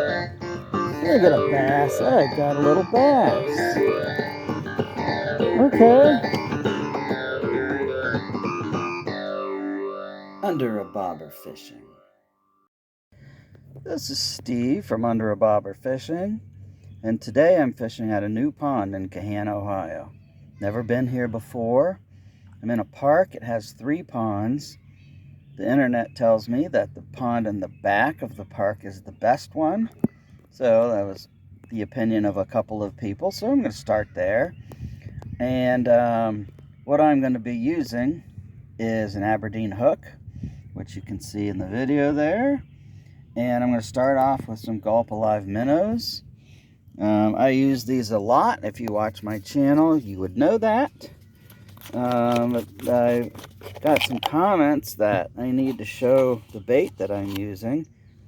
I got a bass. I got a little bass. Okay. Under a Bobber Fishing. This is Steve from Under a Bobber Fishing, and today I'm fishing at a new pond in Gahanna, Ohio. Never been here before. I'm in a park. It has 3 ponds. The internet tells me that the pond in the back of the park is the best one. So that was the opinion of a couple of people. So I'm going to start there. And what I'm going to be using is an Aberdeen hook, which you can see in the video there. And I'm going to start off with some Gulp Alive minnows. I use these a lot. If you watch my channel, you would know that. But I got some comments that I need to show the bait that I'm using.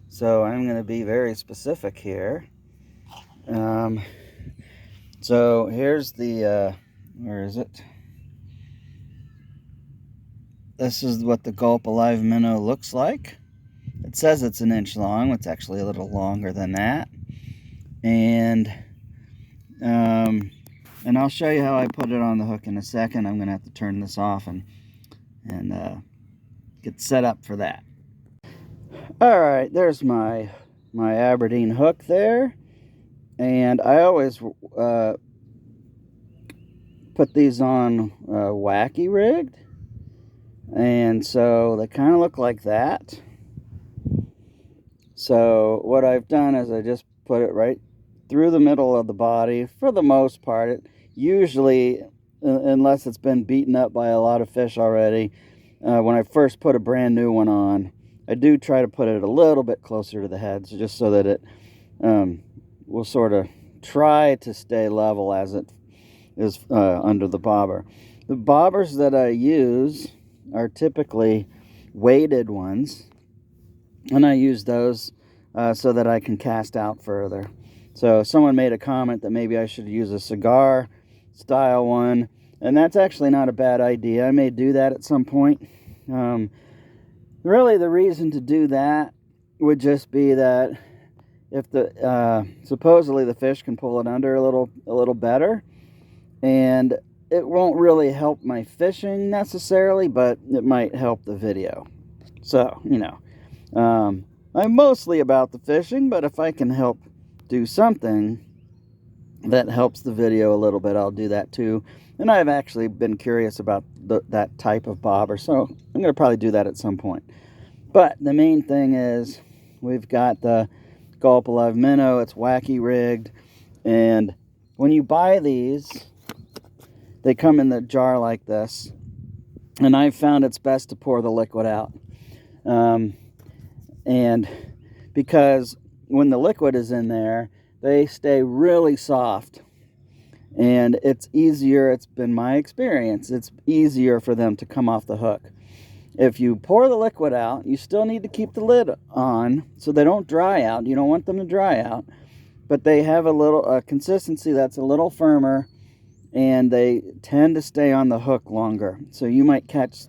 So I'm going to be very specific here. So here's the, where is it? This is what the Gulp Alive minnow looks like. It says it's 1 inch long. It's actually a little longer than that. And I'll show you how I put it on the hook in a second. I'm going to have to turn this off and get set up for that. All right, there's my Aberdeen hook there. And I always put these on wacky rigged. And so they kind of look like that. So what I've done is I just put it right through the middle of the body. For the most part, it usually, unless it's been beaten up by a lot of fish already, when I first put a brand new one on, I do try to put it a little bit closer to the head, so just so that it will sort of try to stay level as it is under the bobber. The bobbers that I use are typically weighted ones, and I use those so that I can cast out further. So someone made a comment that maybe I should use a cigar style one, and that's actually not a bad idea. I may do that at some point. Really the reason to do that would just be that if the supposedly the fish can pull it under a little better, and it won't really help my fishing necessarily, but it might help the video. So, you know, I'm mostly about the fishing, but if I can help do something that helps the video a little bit, I'll do that too. And I've actually been curious about that type of bobber, so I'm going to probably do that at some point. But the main thing is we've got the Gulp Alive minnow. It's wacky rigged, and when you buy these, they come in the jar like this, and I've found it's best to pour the liquid out. And because when the liquid is in there, they stay really soft, and it's easier, it's been my experience, it's easier for them to come off the hook. If you pour the liquid out, you still need to keep the lid on so they don't dry out. You don't want them to dry out, but they have a consistency that's a little firmer, and they tend to stay on the hook longer. So you might catch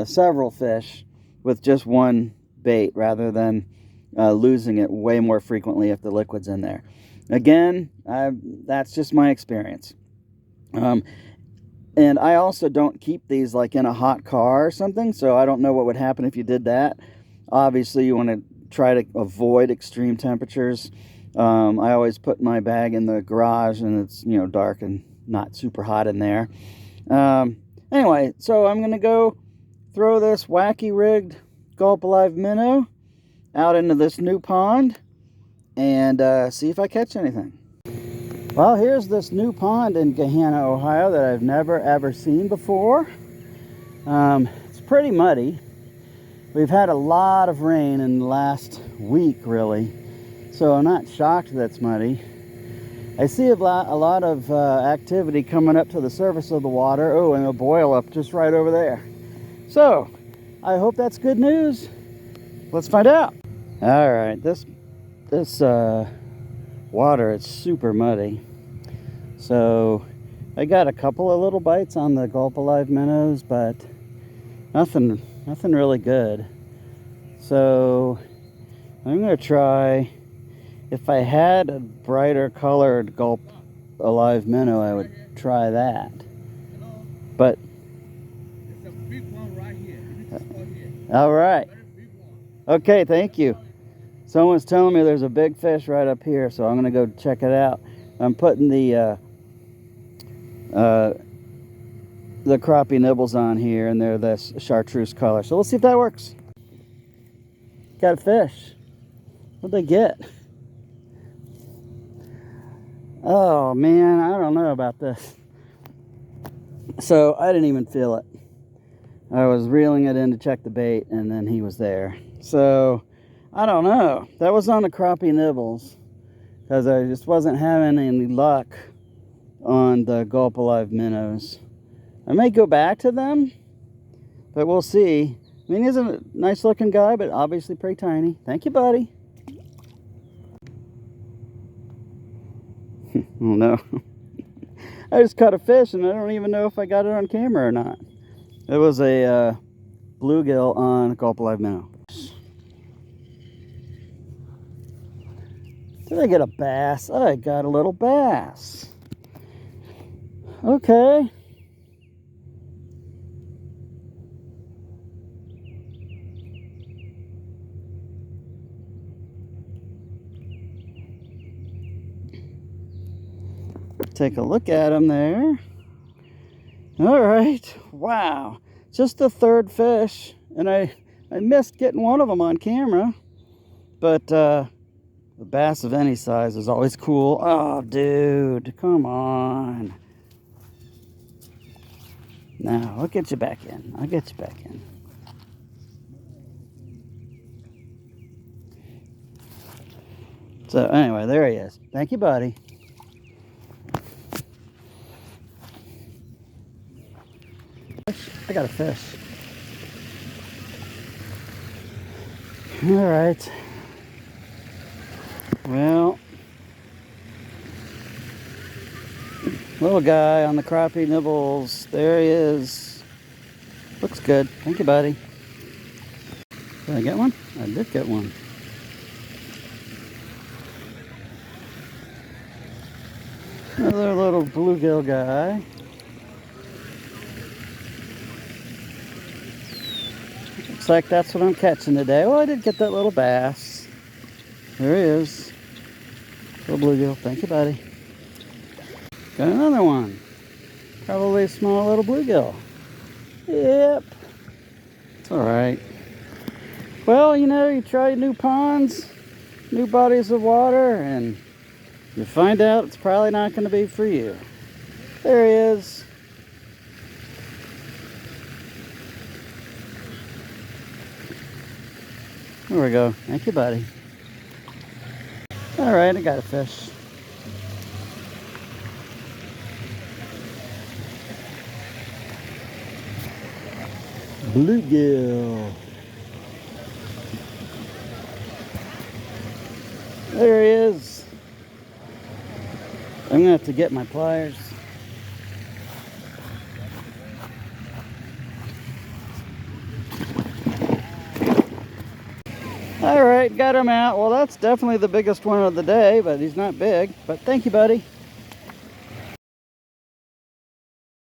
several fish with just one bait rather than losing it way more frequently if the liquid's in there. Again, that's just my experience. And I also don't keep these like in a hot car or something, so I don't know what would happen if you did that. Obviously, you want to try to avoid extreme temperatures. I always put my bag in the garage, and it's, you know, dark and not super hot in there. Anyway, so I'm going to go throw this wacky rigged Gulp Alive minnow out into this new pond and see if I catch anything. Well, here's this new pond in Gahanna, Ohio that I've never ever seen before. It's pretty muddy. We've had a lot of rain in the last week, really, so I'm not shocked that it's muddy. I see a lot of activity coming up to the surface of the water. Oh, and a boil up just right over there. So, I hope that's good news. Let's find out. All right, this water is super muddy. So, I got a couple of little bites on the Gulp Alive minnows, but nothing really good. So, I'm gonna try If I had a brighter colored gulp alive minnow, I would try that. But There's a big one right here. You need to spot here. all right. Very big one. Okay, thank you. Someone's telling me there's a big fish right up here, so I'm gonna go check it out. I'm putting the crappie nibbles on here, and they're this chartreuse color. So we'll see if that works. Got a fish. What'd they get? Oh man, I don't know about this. So I didn't even feel it. I was reeling it in to check the bait, and then he was there. So I don't know. That was on the crappie nibbles, because I just wasn't having any luck on the gulp alive minnows. I may go back to them, but we'll see. I mean, he's a nice looking guy, but obviously pretty tiny. Thank you, buddy. Oh no. I just caught a fish and I don't even know if I got it on camera or not. It was a bluegill on a gulp alive minnow. Did I get a bass? I got a little bass. Okay. Take a look at him there. All right. Wow. Just the third fish. And I missed getting one of them on camera. But the bass of any size is always cool. Oh, dude. Come on. Now, I'll get you back in. I'll get you back in. So, anyway, there he is. Thank you, buddy. I got a fish. All right. Well, little guy on the crappie nibbles. There he is. Looks good. Thank you, buddy. Did I get one? I did get one. Another little bluegill guy. Looks like that's what I'm catching today. Well, I did get that little bass. There he is. Little bluegill. Thank you, buddy. Got another one. Probably a small little bluegill. Yep. It's alright. Well, you know, you try new ponds, new bodies of water, and you find out it's probably not going to be for you. There he is. There we go. Thank you, buddy. Alright, I got a fish. Bluegill. There he is. I'm going to have to get my pliers. All right, got him out. Well, that's definitely the biggest one of the day, but he's not big. But thank you, buddy.